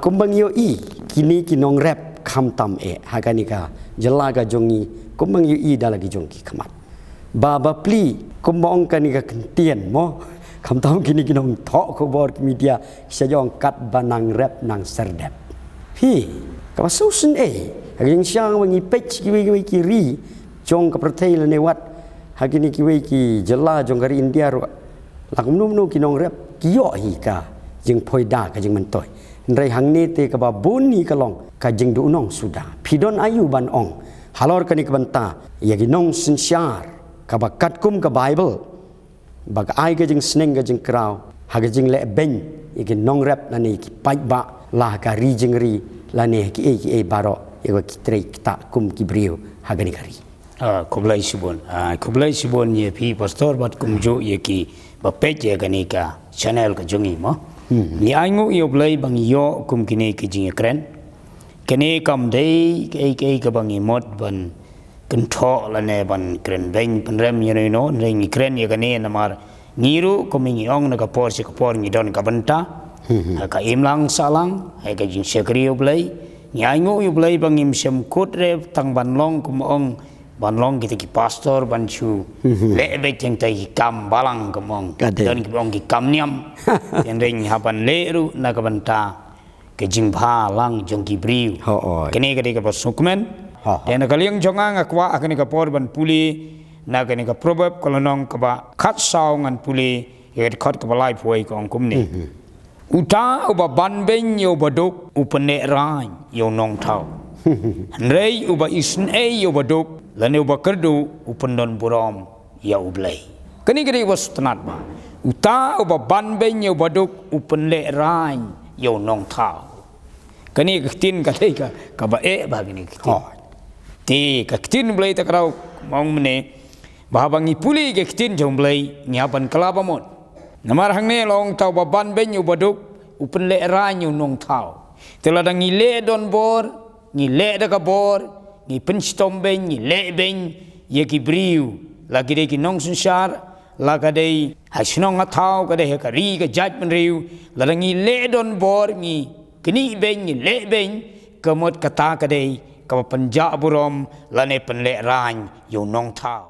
kumbang yo kini kinong rap kam tam haganika jelaga jongi kumbang yo dalagi jongki kamat baba pli kumbang kanika kentian mo kam tam kini kinong thok ko bor media sajong kat banang rap nang serdep kawa susun haging siang wangi pech kiwi kiri jong ka pertai le wat hagini kiwi ki jela jong kari India ro lakum nu kinong rap kiyo ka jeng poida ka jeng mentoy Nrai hang ni te ka ba buni kalong ka jeng du unong sudah pidon ayu ban ong halor kani ka banta ya ginong sinsyar ka ba katkum ka Bible bag ai ka jeng sneng ka jeng kraw ha ka jeng le ben ya ginong rap na ni ki pai ba la ka ri jeng ri la ne ki e baro ya ki tre ta kum ki brio ha gani kari kublai sibon ye pi pastor bat kum jo ye ki ba pe je gani ka channel ka jongi mo ni aingu yo blai bang yo kum kini ki jing kren kini kam dei ke ka bang mod ban kentho la ne ban kren ben pen rem ye no ring kren ye kani namar ngiru kumingi ong na ka por si ka por ngi don ka banta ka imlang salang ha ka jing sekri yo blai ni aingu yo blai bang im sem kut re tang ban long kum ong ban long kita ki pastor ban chu le be teng tai kam balang kamong dan ki bong ki kam niam yang ring haban le ru na ka banta ke jing pha lang jong ki briu kene ka pasukmen dan ka liang jonga ngakwa akani ka por ban puli na kani ka proverb kolonong ka ba khat saw ngan puli ye khat ka balai phoi ko kum ni uta uba ban ben yo baduk upane rai yo nong thau rei uba isn yo baduk lane uba kerdu upendon burom ya ublai kani was tenat ba uta uba ban ben yo baduk upen le rai yo nong thau kani ktin ka dei ka ba ba gini ktin ti ka ktin blai ta krau mong mene ba bangi puli ke ktin jong blai nyapan kelaba mon namar hang ne long tau ba ban ben yo baduk upen le rai yo nong thau teladang ile don bor ni le da ka bor ni penstom ben ni le ben ye ki briu la ki de ki nong sunshar la ka de ha snong athau ka de ka ri ka jat pen riu la ngi le don bor ni kini ben ni le ben kamot kata ka de ka panja burom la ne pen le ran yo nong thau